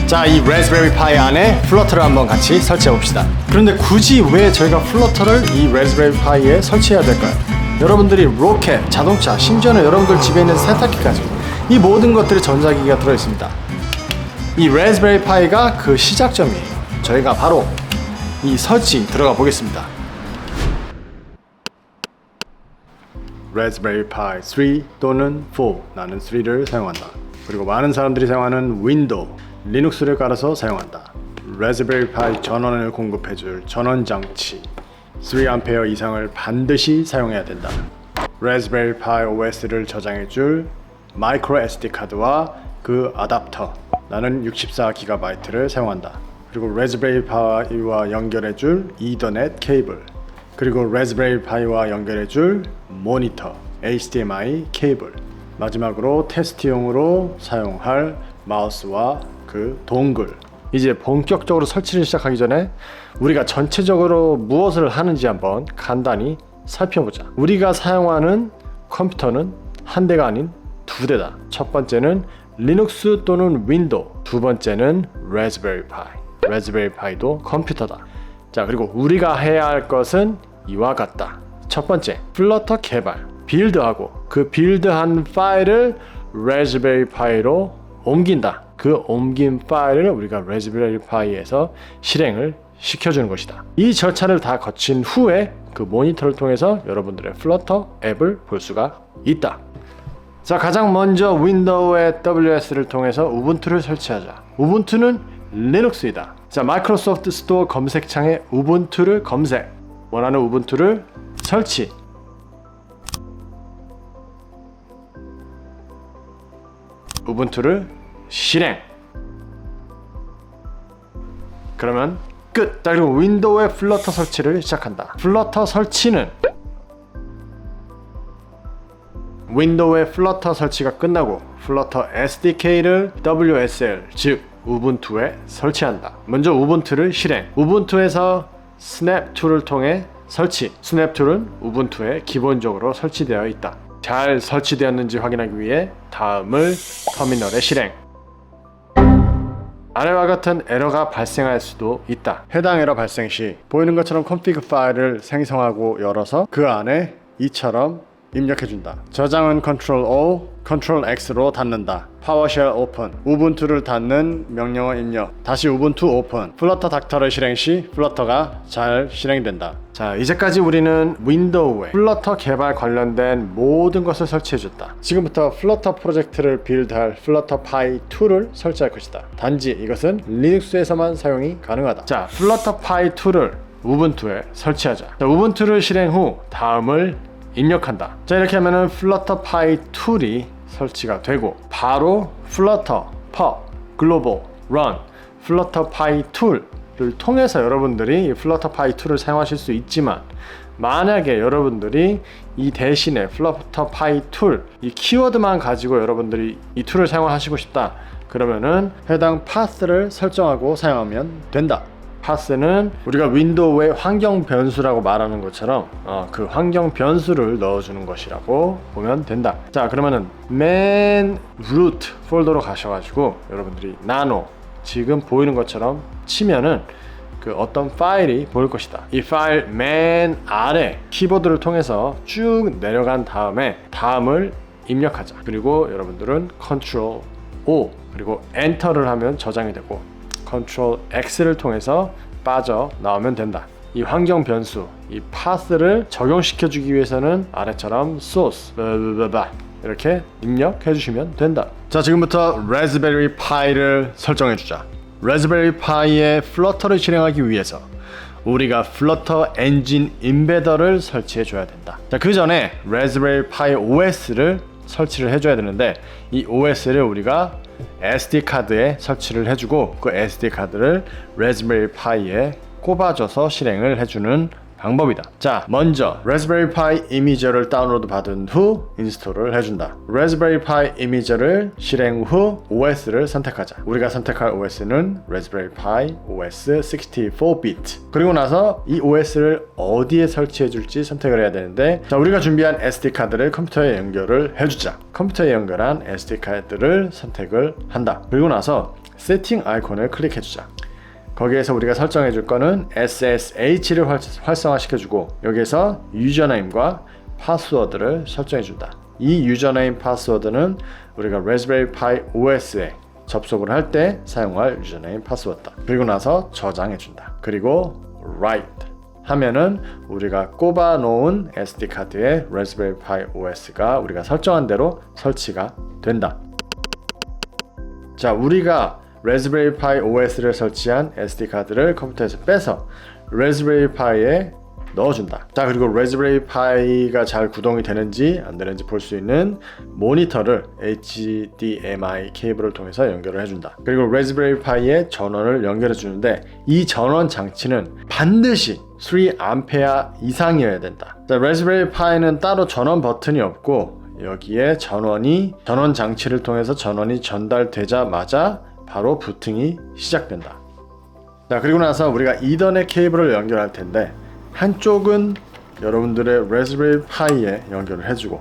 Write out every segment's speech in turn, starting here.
자, 이 라즈베리 파이 안에 플러터를 한번 같이 설치해 봅시다. 그런데 굳이 왜 저희가 플러터를 이 라즈베리 파이에 설치해야 될까요? 여러분들이 로켓, 자동차, 심지어는 여러분들 집에 있는 세탁기까지 이 모든 것들이 전자기기가 들어있습니다. 이 라즈베리 파이가 그 시작점이에요. 저희가 바로 이 설치 들어가 보겠습니다. 라즈베리 파이 3 또는 4, 나는 3를 사용한다. 그리고 많은 사람들이 사용하는 윈도우, 리눅스를 깔아서 사용한다. 라즈베리 파이 전원을 공급해줄 전원 장치 3A 이상을 반드시 사용해야 된다. 라즈베리 파이 OS를 저장해줄 마이크로 SD 카드와 그 어댑터, 나는 64GB를 사용한다. 그리고 라즈베리 파이와 연결해줄 이더넷 케이블, 그리고 라즈베리 파이와 연결해줄 모니터 HDMI 케이블, 마지막으로 테스트용으로 사용할 마우스와 그 동글. 이제 본격적으로 설치를 시작하기 전에 우리가 전체적으로 무엇을 하는지 한번 간단히 살펴보자. 우리가 사용하는 컴퓨터는 한 대가 아닌 두 대다. 첫 번째는 리눅스 또는 윈도우, 두 번째는 라즈베리 파이. 라즈베리 파이도 컴퓨터다. 자, 그리고 우리가 해야 할 것은 이와 같다. 첫 번째, 플러터 개발, 빌드하고 그 빌드한 파일을 라즈베리 파이로 옮긴다. 그 옮긴 파일을 우리가 라즈베리 파이에서 실행을 시켜주는 것이다. 이 절차를 다 거친 후에 그 모니터를 통해서 여러분들의 플러터 앱을 볼 수가 있다. 자, 가장 먼저 윈도우의 WS를 통해서 우분투를 설치하자. 우분투는 리눅스이다. 자, 마이크로소프트 스토어 검색창에 우분투를 검색, 원하는 우분투를 설치. 우분투를 실행. 그러면 끝. 자, 그리고 윈도우의 플러터 설치를 시작한다. 플러터 설치는 윈도우의 플러터 설치가 끝나고 플러터 SDK를 WSL, 즉 우분투에 설치한다. 먼저 우분투를 실행. 우분투에서 스냅 툴을 통해 설치. 스냅 툴은 우분투에 기본적으로 설치되어 있다. 잘 설치되었는지 확인하기 위해 다음을 터미널에 실행. 아래와 같은 에러가 발생할 수도 있다. 해당 에러 발생 시 보이는 것처럼 config 파일을 생성하고 열어서 그 안에 이처럼 입력해준다. 저장은 Ctrl-O, Ctrl-X로 닫는다. PowerShell Open, 우분투를 닫는 명령어 입력. 다시 우분투 오픈. 플러터 닥터를 실행 시 플러터가 잘 실행된다. 자, 이제까지 우리는 윈도우에 플러터 개발 관련된 모든 것을 설치해줬다. 지금부터 플러터 프로젝트를 빌드할 플러터 파이 2를 설치할 것이다. 단지 이것은 리눅스에서만 사용이 가능하다. 자, 플러터 파이 2를 우분투에 설치하자. 자, 우분투를 실행 후 다음을 입력한다. 자, 이렇게 하면은 플러터 파이 툴이 설치가 되고 바로 플러터 pub 글로벌 run 플러터 파이 툴을 통해서 여러분들이 이 플러터 파이 툴을 사용하실 수 있지만, 만약에 여러분들이 이 대신에 플러터 파이 툴 이 키워드만 가지고 여러분들이 이 툴을 사용하시고 싶다, 그러면은 해당 파스를 설정하고 사용하면 된다. 파스는 우리가 윈도우의 환경 변수라고 말하는 것처럼 그 환경 변수를 넣어주는 것이라고 보면 된다. 자, 그러면은 맨 루트 폴더로 가셔가지고 여러분들이 나노, 지금 보이는 것처럼 치면은 그 어떤 파일이 보일 것이다. 이 파일 맨 아래 키보드를 통해서 쭉 내려간 다음에 다음을 입력하자. 그리고 여러분들은 Ctrl O 그리고 엔터를 하면 저장이 되고 Ctrl X를 통해서 빠져 나오면 된다. 이 환경 변수, 이 path를 적용시켜 주기 위해서는 아래처럼 source 이렇게 입력해 주시면 된다. 자, 지금부터 라즈베리 파이를 설정해 주자. 라즈베리 파이에 플러터를 실행하기 위해서 우리가 플러터 엔진 임베더를 설치해 줘야 된다. 자, 그 전에 라즈베리 파이 OS를 설치를 해줘야 되는데, 이 OS를 우리가 SD 카드에 설치를 해주고 그 SD 카드를 라즈베리 파이에 꼽아줘서 실행을 해주는 방법이다. 자, 먼저 라즈베리 파이 이미저를 다운로드 받은 후 인스톨을 해준다. 라즈베리 파이 이미저를 실행 후 OS를 선택하자. 우리가 선택할 OS는 라즈베리 파이 OS 64비트. 그리고 나서 이 OS를 어디에 설치해 줄지 선택을 해야 되는데, 자, 우리가 준비한 SD 카드를 컴퓨터에 연결을 해주자. 컴퓨터에 연결한 SD 카드를 선택을 한다. 그리고 나서 세팅 아이콘을 클릭해주자. 거기에서 우리가 설정해 줄 거는 SSH를 활성화시켜주고 여기에서 유저네임과 파스워드를 설정해 준다. 이 유저네임 파스워드는 우리가 Raspberry Pi OS에 접속을 할 때 사용할 유저네임 파스워드다. 그리고 나서 저장해 준다. 그리고 Write 하면은 우리가 꼽아 놓은 SD카드에 Raspberry Pi OS가 우리가 설정한 대로 설치가 된다. 자, 우리가 Raspberry Pi OS를 설치한 SD카드를 컴퓨터에서 빼서 Raspberry Pi에 넣어준다. 자, 그리고 Raspberry Pi가 잘 구동이 되는지 안 되는지 볼 수 있는 모니터를 HDMI 케이블을 통해서 연결을 해준다. 그리고 Raspberry Pi에 전원을 연결해 주는데 이 전원 장치는 반드시 3A 이상이어야 된다. 자, Raspberry Pi는 따로 전원 버튼이 없고 여기에 전원 장치를 통해서 전원이 전달되자마자 바로 부팅이 시작된다. 자, 그리고 나서 우리가 이더넷 케이블을 연결할 텐데 한쪽은 여러분들의 Raspberry Pi에 연결을 해주고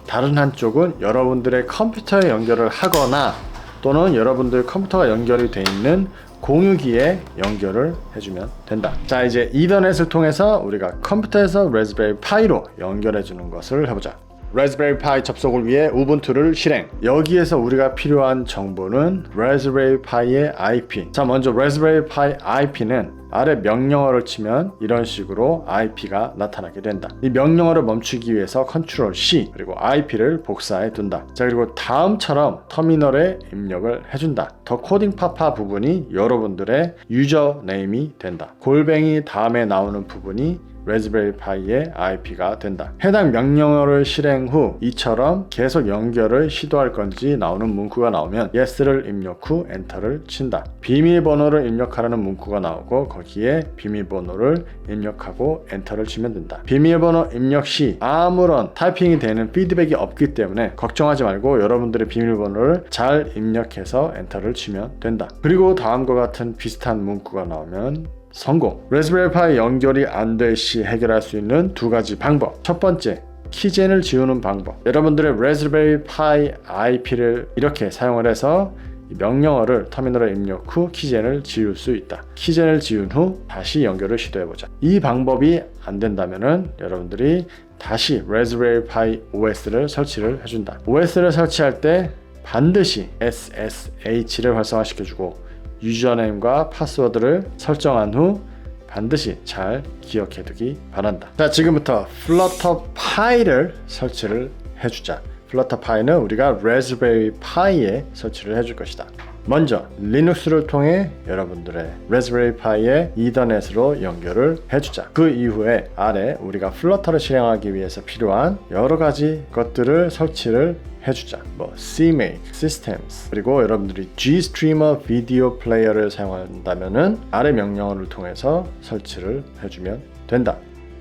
다른 한쪽은 여러분들의 컴퓨터에 연결을 하거나 또는 여러분들 컴퓨터가 연결이 돼 있는 공유기에 연결을 해주면 된다. 자, 이제 이더넷을 통해서 우리가 컴퓨터에서 Raspberry Pi로 연결해 주는 것을 해보자. Raspberry Pi 접속을 위해 우분투를 실행. 여기에서 우리가 필요한 정보는 Raspberry Pi의 IP. 자, 먼저 Raspberry Pi IP는 아래 명령어를 치면 이런 식으로 IP가 나타나게 된다. 이 명령어를 멈추기 위해서 Ctrl C 그리고 IP를 복사해 둔다. 자, 그리고 다음처럼 터미널에 입력을 해준다. 더 코딩 파파 부분이 여러분들의 유저네임이 된다. 골뱅이 다음에 나오는 부분이 Raspberry Pi의 IP가 된다. 해당 명령어를 실행 후 이처럼 계속 연결을 시도할 건지 나오는 문구가 나오면 Yes를 입력 후 엔터를 친다. 비밀번호를 입력하라는 문구가 나오고 거기에 비밀번호를 입력하고 엔터를 치면 된다. 비밀번호 입력 시 아무런 타이핑이 되는 피드백이 없기 때문에 걱정하지 말고 여러분들의 비밀번호를 잘 입력해서 엔터를 치면 된다. 그리고 다음과 같은 비슷한 문구가 나오면 성공! Raspberry Pi 연결이 안 될 시 해결할 수 있는 두 가지 방법. 첫 번째, 키젠을 지우는 방법. 여러분들의 Raspberry Pi IP를 이렇게 사용을 해서 명령어를 터미널에 입력 후 키젠을 지울 수 있다. 키젠을 지운 후 다시 연결을 시도해보자. 이 방법이 안 된다면은 여러분들이 다시 Raspberry Pi OS를 설치를 해준다. OS를 설치할 때 반드시 SSH를 활성화시켜주고 유저네임과 파스워드를 설정한 후 반드시 잘 기억해 두기 바란다. 자, 지금부터 Flutter Pi를 설치를 해주자. Flutter Pi는 우리가 Raspberry Pi에 설치를 해줄 것이다. 먼저 리눅스를 통해 여러분들의 Raspberry Pi에 이더넷으로 연결을 해주자. 그 이후에 아래 우리가 플러터를 실행하기 위해서 필요한 여러 가지 것들을 설치를 해주자. CMake, Systems, 그리고 여러분들이 GStreamer 비디오 플레이어를 사용한다면은 아래 명령어를 통해서 설치를 해주면 된다.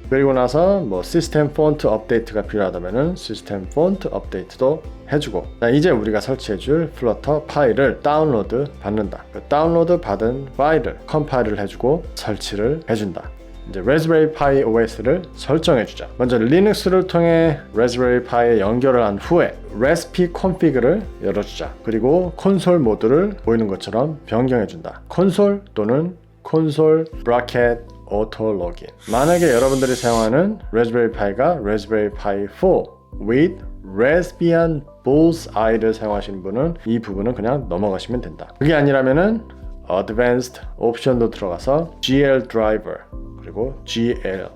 그리고 나서 시스템 폰트 업데이트가 필요하다면은 시스템 폰트 업데이트도 해주고, 자, 이제 우리가 설치해줄 플러터 파일을 다운로드 받는다. 그 다운로드 받은 파일을 컴파일을 해주고 설치를 해준다. 이제 Raspberry Pi OS를 설정해주자. 먼저 리눅스를 통해 Raspberry Pi에 연결을 한 후에 Recipe Config를 열어주자. 그리고 콘솔 모드를 보이는 것처럼 변경해준다. 콘솔 또는 콘솔 브라켓 오토 로긴. 만약에 여러분들이 사용하는 Raspberry Pi가 Raspberry Pi 4 with Raspbian Bullseye를 사용하시는 분은 이 부분은 그냥 넘어가시면 된다. 그게 아니라면은 Advanced 옵션도 들어가서 GL Driver 그리고 GL,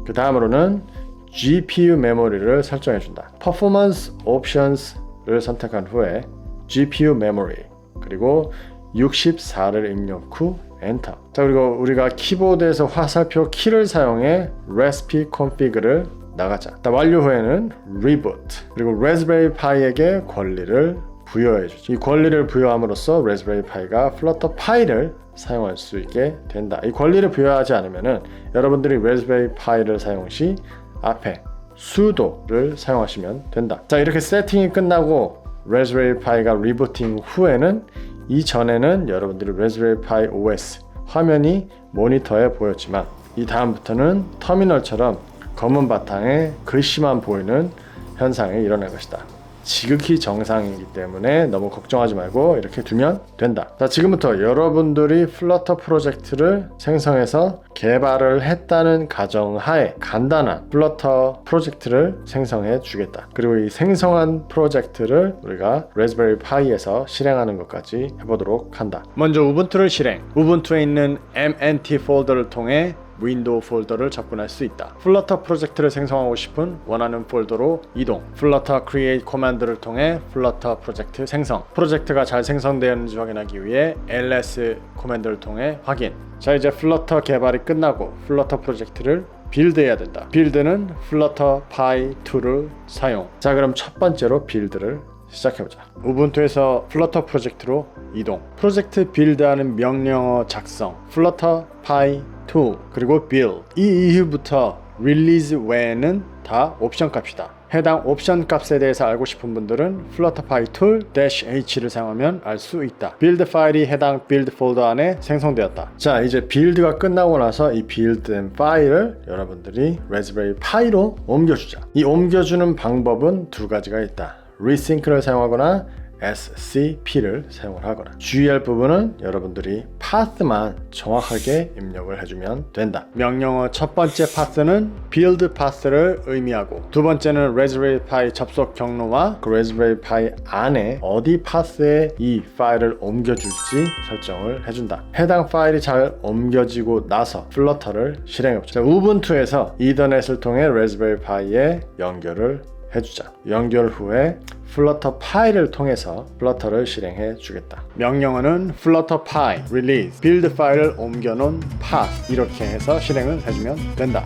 그 다음으로는 GPU 메모리를 설정해준다. Performance Options를 선택한 후에 GPU 메모리 그리고 64를 입력 후 엔터. 자, 그리고 우리가 키보드에서 화살표 키를 사용해 Recipe Config를 나가자. 완료 후에는 Reboot 그리고 Raspberry Pi에게 권리를 부여해주지. 이 권리를 부여함으로써 Raspberry Pi가 Flutter Pi를 사용할 수 있게 된다. 이 권리를 부여하지 않으면은 여러분들이 Raspberry Pi를 사용 시 앞에 sudo를 사용하시면 된다. 자, 이렇게 세팅이 끝나고 Raspberry Pi가 리부팅 후에는 이전에는 여러분들이 Raspberry Pi OS 화면이 모니터에 보였지만 이 다음부터는 터미널처럼 검은 바탕에 글씨만 보이는 현상이 일어날 것이다. 지극히 정상이기 때문에 너무 걱정하지 말고 이렇게 두면 된다. 자, 지금부터 여러분들이 플러터 프로젝트를 생성해서 개발을 했다는 가정하에 간단한 플러터 프로젝트를 생성해 주겠다. 그리고 이 생성한 프로젝트를 우리가 레즈베리 파이에서 실행하는 것까지 해보도록 한다. 먼저 우분투를 실행. 우분투에 있는 MNT 폴더를 통해 윈도우 폴더를 접근할 수 있다. 플러터 프로젝트를 생성하고 싶은 원하는 폴더로 이동. 플러터 create 코만드를 통해 플러터 프로젝트 생성. 프로젝트가 잘 생성되었는지 확인하기 위해 ls 코만드를 통해 확인. 자, 이제 플러터 개발이 끝나고 플러터 프로젝트를 빌드해야 된다. 빌드는 플러터 파이 2를 사용. 자, 그럼 첫 번째로 빌드를 시작해보자. 우분투에서 플러터 프로젝트로 이동. 프로젝트 빌드하는 명령어 작성. 플러터 파이 2 그리고 build. 이 이후부터 릴리즈 외에는 다 옵션 값이다. 해당 옵션 값에 대해서 알고 싶은 분들은 flutterpy tool-h를 사용하면 알 수 있다. 빌드 파일이 해당 빌드 폴더 안에 생성되었다. 자, 이제 빌드가 끝나고 나서 이 빌드된 파일을 여러분들이 레즈베리 파이로 옮겨주자. 이 옮겨주는 방법은 두 가지가 있다. resync를 사용하거나 SCP를 사용을 하거나. 주의할 부분은 여러분들이 path만 정확하게 입력을 해주면 된다. 명령어 첫 번째 path는 build path를 의미하고, 두 번째는 Raspberry Pi 접속 경로와 그 Raspberry Pi 안에 어디 path에 이 파일을 옮겨줄지 설정을 해준다. 해당 파일이 잘 옮겨지고 나서 플러터를 실행해보자. 우분투에서 이더넷을 통해 Raspberry Pi에 연결을 해주자. 연결 후에 플러터 파일을 통해서 플러터를 실행해 주겠다. 명령어는 flutterpy release build 파일을 옮겨놓은 path 이렇게 해서 실행을 해주면 된다.